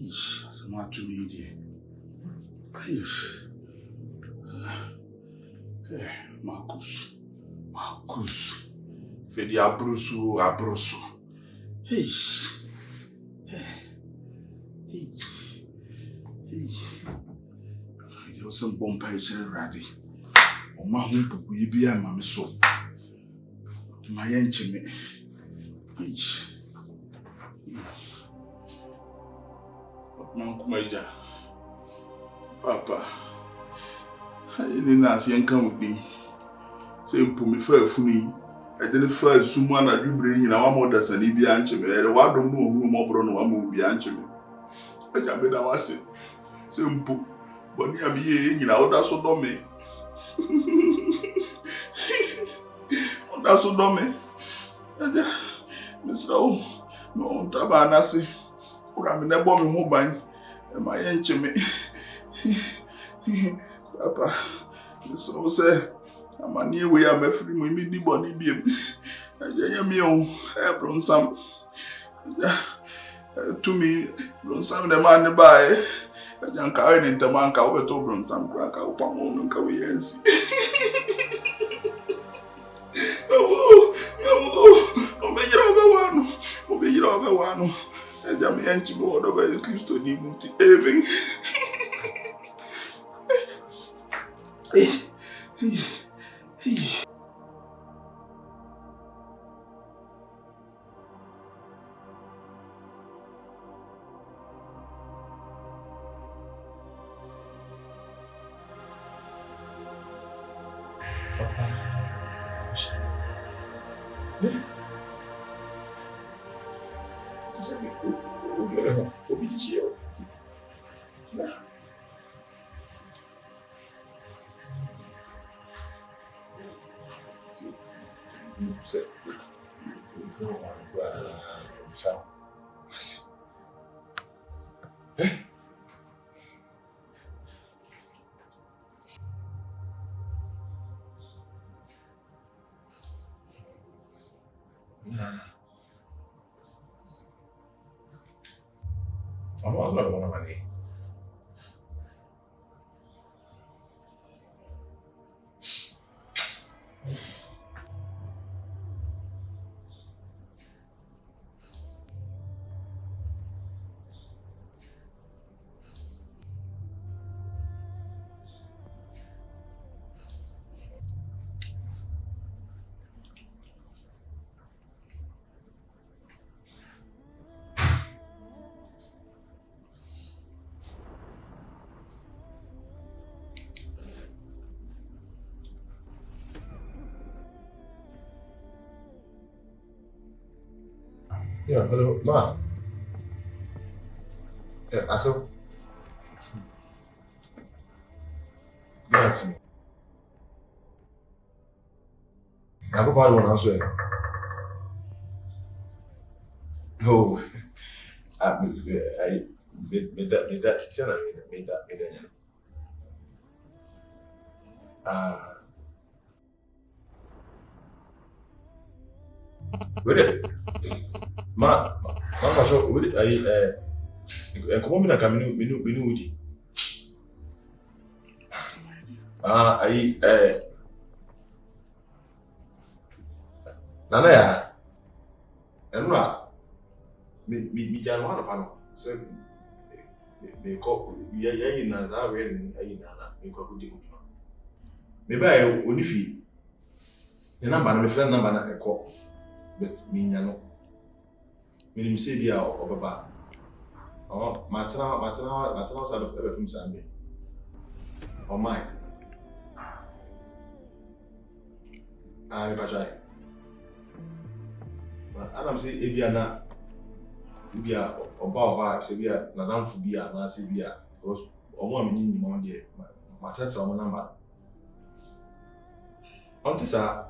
Ish, as a matter of media. Ish. Marcus. Fedi abrusu. Ish. There was some bomb page ready. O ma hump we be a mammy so. My enchime. Ish. Mankumaja. Papa. I didn't ask young come with me. Say, put me fair funny. I didn't first someone I do bring in our mothers and be anchor. I don't know who more brown will be anchor. I can't be that was it. Simple. But near me, you know, that's what don't me. That's what don't me. Mr. No, Tabanasi. I'm in a bomb mobile. And my enchime. Papa, so say, I'm a near way. I'm a free me bonny beam. I am young, I brought some to me, brought some the man by. I can't carry into man cover to bring some crack out upon and cavians. Oh, be your other one. I am empty more over the cliffs to the moon. I'm not going to money. Yeah, hello, ma. Yeah, Aso. Good afternoon. I have a bad one as well. No, I made that. With it, ma, with it, I come in a minu. Nana ya, enura, me jano hana pano. So, me ko, ya na zawe ni nana, me ko kudi kuma. Me ba onifi. The number na me friend number na eko, but me nyano. Me ni mse bia obaba. Oh, matana sa do ebe tum sambe. Oh my. Me pa Adam say ebia na ebia oba oba say bia na damfu bia na say bia because omo amini ni mo de matata omo number onti sa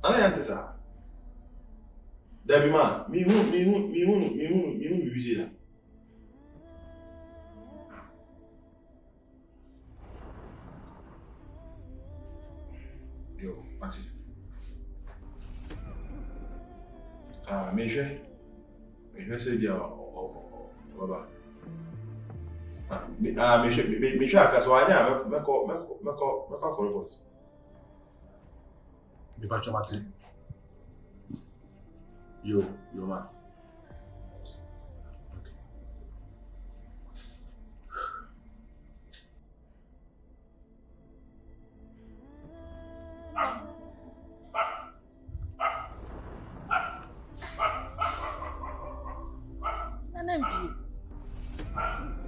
ana yanti sa dabi ma mi hu bi say na yo mati me say dia Baba. Me sure akaswanya meko report. Me pa chomati. Yo man.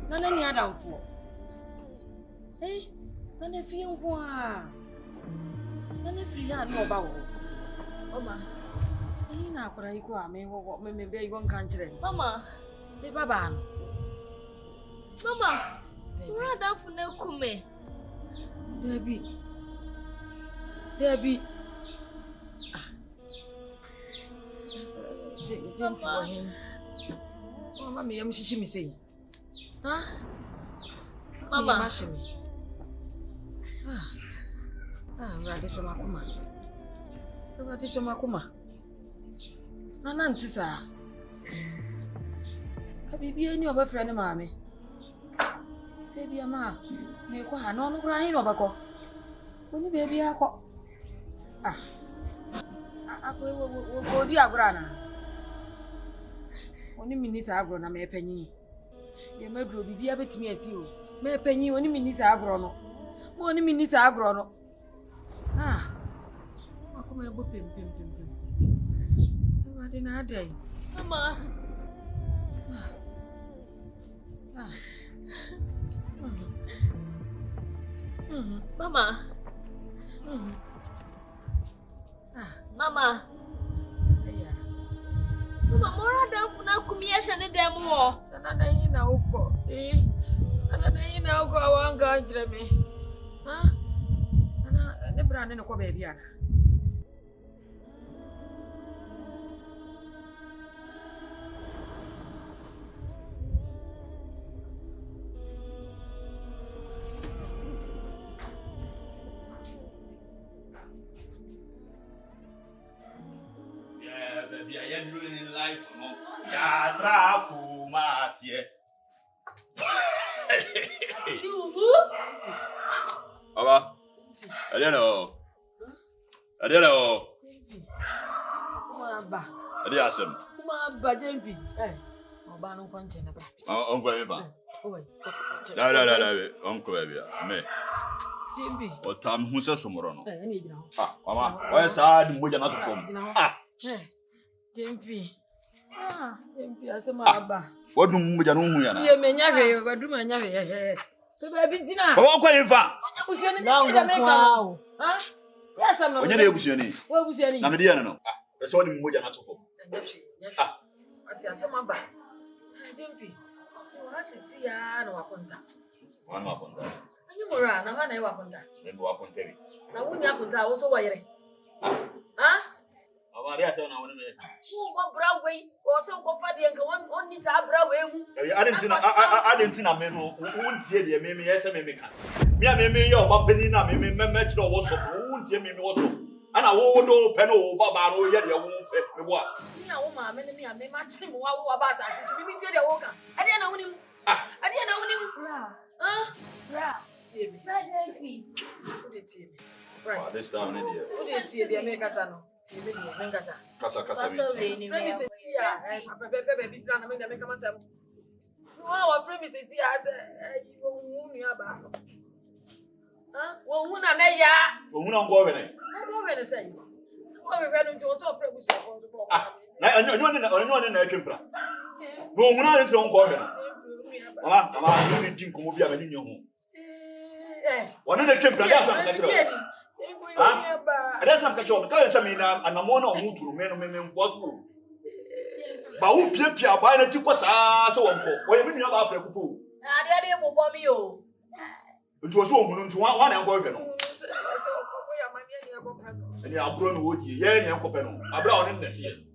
Nana ni adamfo. Nana fi nko a. Nana free ya no ba wo. Mama. Na akora iko a me wo me be igo nka nkire. Mama. Be baba no. Mama. Ura adamfo na kume. Debbie. Mama. Mama me yam shishi mi sei. Huh? Mama. Mashimi. Radi so makuma. Nana ntisa. Ka bibi eni oba frɛ ne maame. Se bia ma me ko ha no kura hin obakɔ. Oni bebi akɔ. Akɔ wo di agora na. Oni minisa agoro na me panyin. Ye maduro bibi abetimi asi o. Me panyin oni minisa agoro no. Mo oni minisa agoro no. Akoma ebo pem. Ewade na adai. Mama. Mama. Mama. Mama, mora damfo na kumia shane dem wo. Nana yi na ukọ. Nana yi na ukọ awanga njire me. Nana ne bra ne ko baby ana. Baby, I am ruining life, no. Ya traku matie. Baba, I don't know. Suma ba GYAMFI. Oba no konche na ba. Uncle Eva. No. Uncle Eva. Me. GYAMFI. O tam hu se somoro no. Ni gina ho. Mama, why sad moja na to kom. GYAMFI. GYAMFI asema aba. Wodum moja no hu ya na. Sie menya hwe, wadum anya hwe. So baby gina. Baba kwa Eva. Busiani ni ti da meka. Yes am no. Onye na busiani. Wo busiani. Na me dia no. Ese wodum moja na to fom. Ati asema aba. GYAMFI. Wo hasisi ya na wakonta. Wana wakonta. Anyi mura na ma na wakonta. Ndo wakonta bi. Na wunya akonta wo so wayere. Baba dia se na wona me. Wo bra we, wo se ko fa de nka won ni sa bra we mu. Adentina me no, wontie de me yese me ka. Me a me ye oba pani na me kire wo so. Wontie me wo so. Ana wo do pe no baba no ye de wo pe me bo a. Me a wo ma me ne me ma chi mu wa ba sa si mi tie de wo ka. Ade na wonim. Ade na wonim. Bra. Tie me. GYAMFI. Wo de tie me. Right. This time ne dia. Wo de tie de me kasa no. Tie me me kasa. Kasa ni Friend me say see ya. Baby try na me de me kama sam. No our friend me say see ya say wo hu nua ba. Wo hu na na ya. Wo hu na ngo be ne. Ngo be ne say. So wo be friend nti wo so friend busu afon so bo. Na onyo na atwempra. No hu na nti ngo be ne. Mama, ni din komo bia ma ni nyo ho. Wona na atwempra da san ka kire. Ada san ka kire. Ka yesa me na anamo na omu turu me no me mfo so. Ba wo pia ba na ti ko saa se wonko. Wo ye me nua ba afra kupo. Ade mo bo mi o. Nti wo so ohunu nti wa na ngo be no. Ani agro no wodi ye ne enkope no. Abra oni nnete.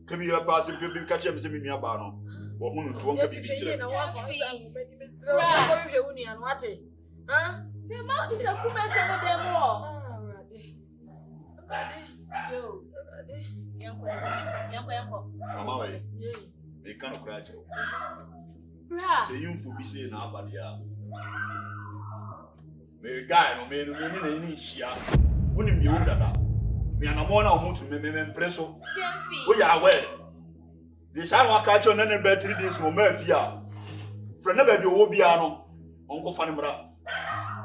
Kabi ya ba se bi ka chem se me nua ba no. Wo hunu nti won ka bi tire. Na wa ko sa wo be ni me tire. Wo ko hwe uni anu ate. Rema isa kuma shane dem wo. Rade. Yo. Rade. Yanko. Mama we. Me kind of crash. Bra. Say you for be saying about ya. Me guy no me no ni shia. Woni mi o dada. Me anamo na ho to me impresso. GYAMFI. We are aware. The son wa catch on any better 3 days mo ma fia. Friend na ba bi owo bia no. Onko fa ni mra.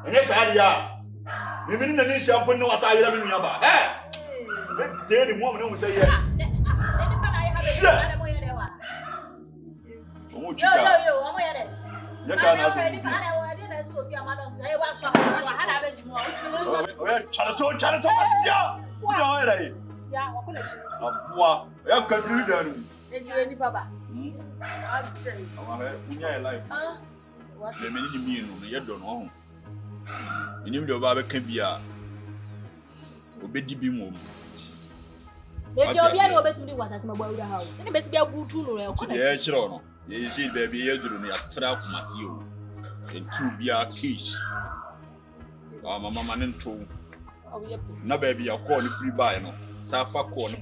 Enye sa dia. Me ni na ni shampoo ni wasa yira me nua ba. They the moment who say yes. Yo, I'm here. You can't ask me. Chana to Asia. You know where I am. Yeah, what could I say? I can't do that. Into any papa. I'm saying. life. What? You mean you don't know. You know the Baba can be a obedi bi mom. Baby, you'll be able to do what as my boy house. And the best be a good tool. Yeah, sure. You see, baby, you're doing a trap Matthew. And 2 be a case. My mamma and 2. No, baby, I'll call the free buy no. Safa corn.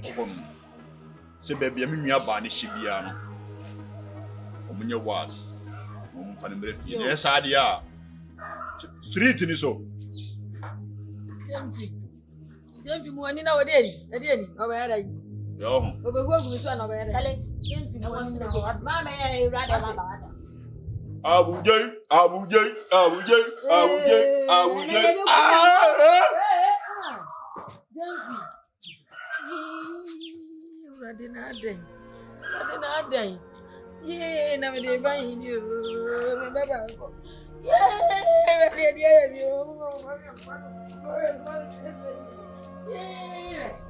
Say, baby, I'm in your barney shibiano. On your wall. For the breath. Yes, I are. Street in so. GYAMFI mu ani na wo de ni obeyada yi yo obehu agu so na obeyada Kale GYAMFI mu ani na wo mama ya irada baba Abujay GYAMFI urade na adan ye na me de ban ni o me baba ko ye urade dia mi o yes.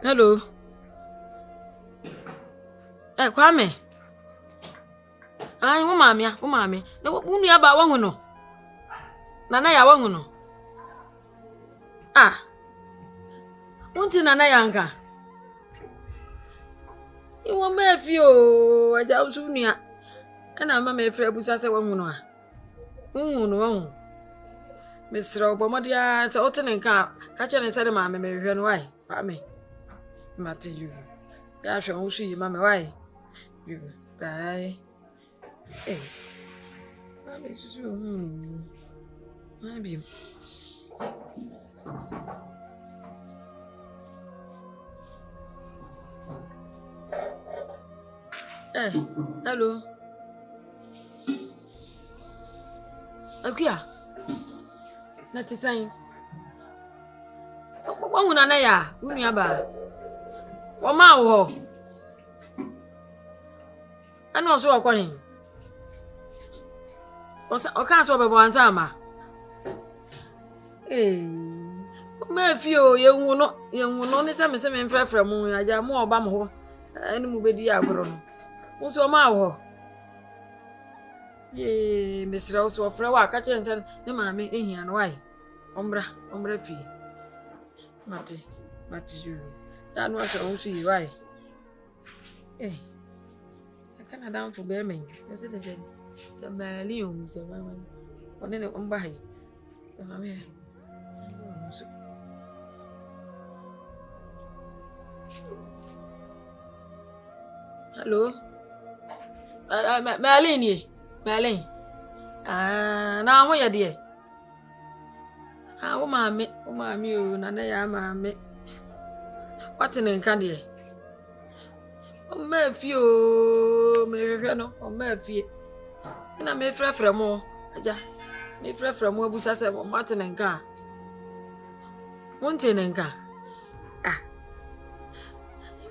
Hello. Kwame. Ai, wo maame. Na wo nua ba wo hu no. Nana ya wo hu no. Unti nana yanka. Iwo mefi o, aja usu nua. Na mama efre abusa se wo hu no a. Hu no. Mesra obomodia se otene nka ka chere se de maame mehwe no wai. Kwame. Mate you. Ya hwe wo su yi mama wai. You. Bye. Mama susu Maybe. Hello. Akuya. Na tisan. Wo hu na ya, unu aba. Wo ma wo. Ana so wo kwahin. O ka so bebo ansa ma. Me fio ye hu no ni se me mfrefre mu aja mu oba mo ho. Ani mu bedi agoro no. Unso ma wo. Ye mesra so frɛ wa ka chense ne maame ehia no wai. Ombra fi. Mate you. Ya no ahwe wo su yi wai. Kana dan fo be men. Yete de se. Se mali o se mama. One ne omba hai. Mama. Hello. Malin. Na ho ye de. Wo maame o na na ya maame. Watene nka de. O ma fi o me hwehwe no, o ma fi. Ina me frɛfrɛ mo, aja. Me frɛfrɛ mo abusa sɛ watene nka. Wontene nka.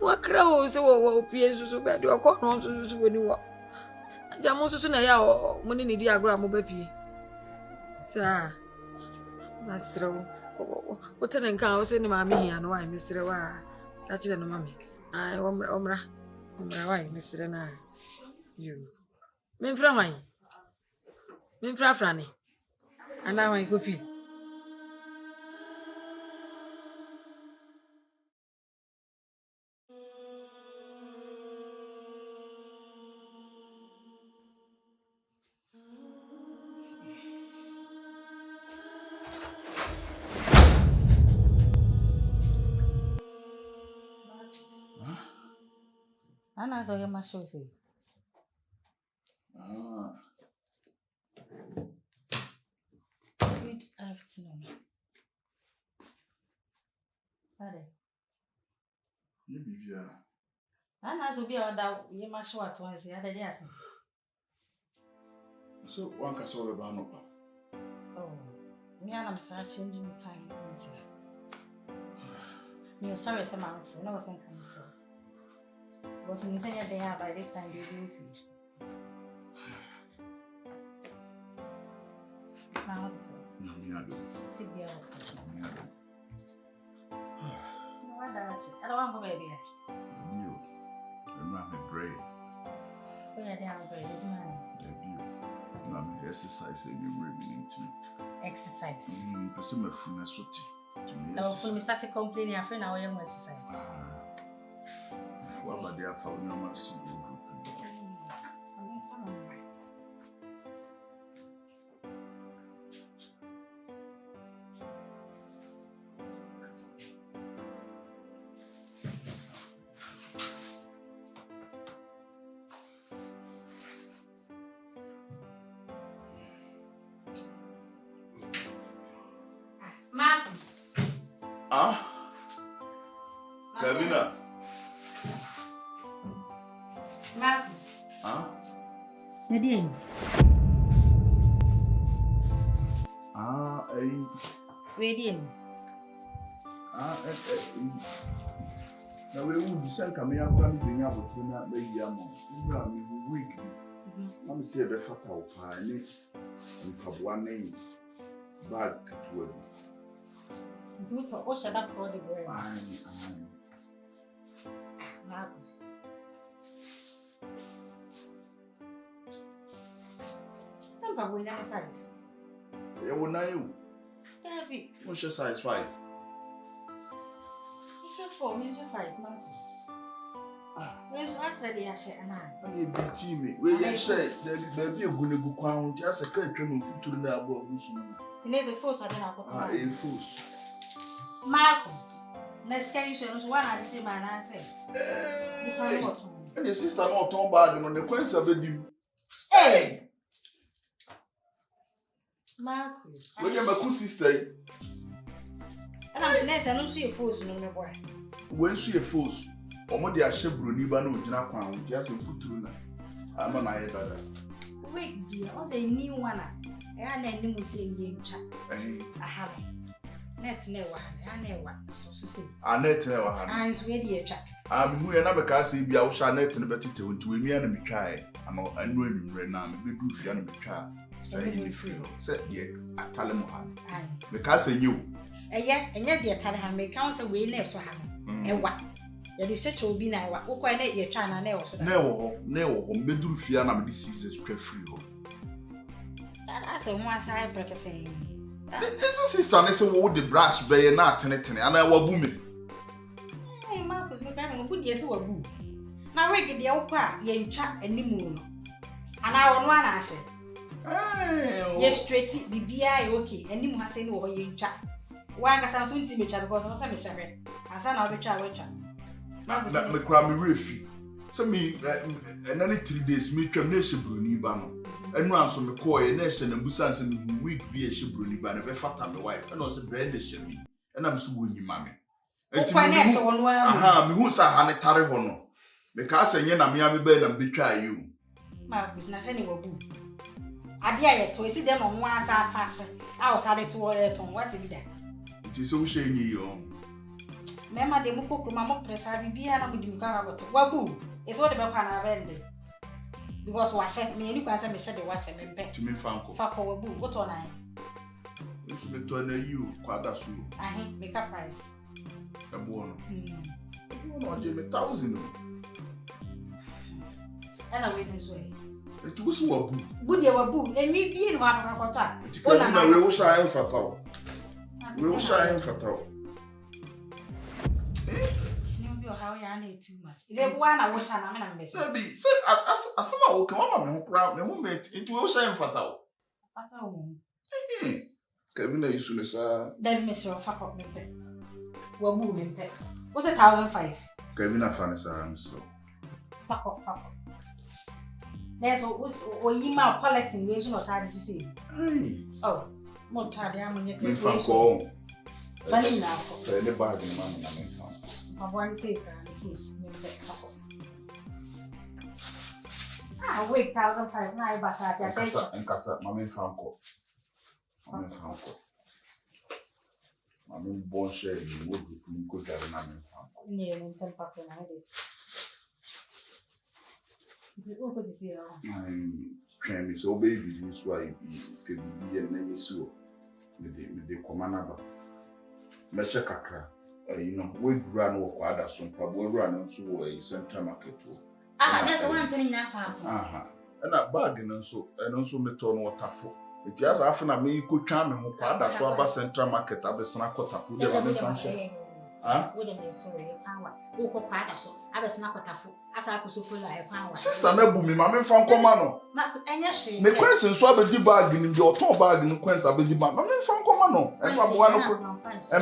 Wakra o se wo pie susu be de okọ no susu woni wo. Aja mo susu na ya o mo ni di agora mo ba fie. Sa masro o tene nka o se ni ma me hia no wa mesre wa. Ka kire no mame. Ai omra wa mesre na. You. Memfra wan. Memfra frane. Ana wan ko fi. Ana so my show say. Good afternoon. Father. You be here. Ana so be order you my show at once the other day. So one can solve about no papa. Oh, me and I'm changing time. Me sorry, some man for no wasn't coming for. Was me saying they have by this time they do feed. Now what's it? No, me I don't. Sit there. Me I don't. No, I don't want to go baby. You. I'm not my brain. Oh yeah, they are very good. I'm exercise and you really need to. Exercise. Person my friend is so no, when we started complaining, I feel now I am exercise. What about the found your master group? Marcus. Kevina. Marcus. Hey. Ready. Now we will send coming up and bring up with you not baby among. You week. I'm say the fact of fine and for one name. Bad to it. Do for all shut up for the girl. Marcus. Some people will size. Yeah, what are you? Debbie. What's your size 5? It's a 4, it's a 5, Marcus. Where's what said the Asher and I? I'm a big team. Where you say there be a good go crown, just a country of foot to the above. Today's a force I don't know. A force. Marcus. Let's get you one I see my answer. And your sister not talking bad on the question of the hey! Marcus. Look at my cool sister. And I'm saying, I don't see a force no more. When she a force, or more dear Shebru, Nibano, Jinaquan, just in foot to I'm an eye better. Wait, dear, what's a new one? And then you must say, you chat. I have net never, I never, so to say. I net never had. I'm ready a chat. I'm who another cassie be out shall net and a better to me and me try. I'm not annoying right now, we do fear me try. Say, free, said yet, I tell him, the castle knew. And yet, the Italian may counsel way less for him. And what? Yet the church will be now, what quite your China never, never, do fear I'm diseases free. That's a one side breaker saying. This is sister, and it's a wood the brush bay not anything, and I will booming. Hey, Marcus, my grandma, good yes, were boo. Now, we get the old part, ye chat and the moon. And I want one answer. Yes, straight, be okay, and you must say no, you chat. Why can soon see me chat because of some misery? I said, I'll be chat. Let me cry me refi. So me, and only 3 days, me termination Bruni Bano. And once on the coy, a nation and Busans and week be a Shibruni Bano, a fat my wife, and also brand shimmy. And I'm so winning, mammy. And to me, who's a honey tarry honor. Because I am a bed and betray you. My business anyway, boo. I dare to see them on one side fashion. I was added to all that on what's it there. It is so shame you. Mamma, the Muko, Mamma, press, I be here with you. Waboo, it's what about Hannah Vended. Because wash me, you can say, Michelle, the washer, and back to me, Fanco. Fako, boo, what on I? This will be to you, quite as you. I make a price. A bono. You know, Jimmy 1,000. And I wait this way. It was Wabu. Would you Wabu? And me being one of our time. We will shine for tall. We will shine for tall. How I need too much. The one I wish I am missing. Say, as someone will come on and crowd the woman, it will shine for tall. Kevin is in a Then Mr. Fuck up me. Well, moving pet. What's 1,005? Kevin a fan is so. Fuck up. There's what you might collect in ways or side to see. Oh, more tired. I'm going to get from call. Money now. The bag in money. I want to say, wait, 1,005. Now, Bassat, and Cassa, Mammy Franco. Mammy Franco. Mammy Bon Share, you would be good at Mammy Franco. Near 10 bucks an hour. I'm so baby, this why you be a name so. With the commander. Let's check a crack. You know, we run or other some probably run into a central market. That's one thing now. And a bargain and also me turn water for. It just often a me could charm who quite so about central market. I'll be snack or tapu. Wouldn't be sorry, power. Who could quite so. I was not a tafu. As I could so full like power. Sister Nebu, Mammy from Comano. Me question swab a bargain in your top bargain, quench a baby, Mammy from Comano. And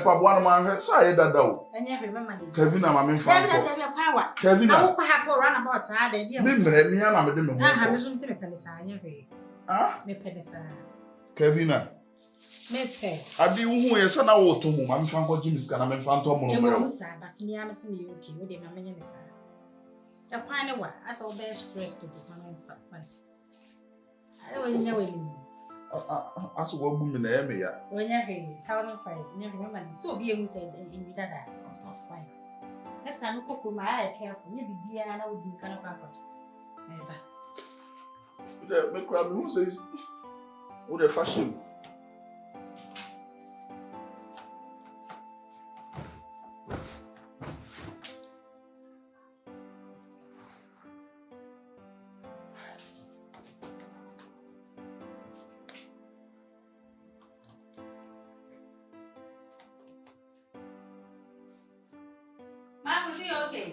Pabuano man has said that though. And you remember Kevin, Mammy from power. Kevin, I hope I have run about sad idea. Remember me and I'm a demon. I have some penny. Ah, me penny. Kevin. Mepe. I do who is an hour to whom I'm from Jimmy's can I'm phantom. But me, I'm okay with him. I'm in a pine away. I saw best stress to the family. I don't know him. As a woman in the area. When you're 1,005, never remember. So be able to say in that. Next time, cook my eye careful. Maybe be an old kind of comfort. Make crab who says, what a fashion. Marcus, you okay?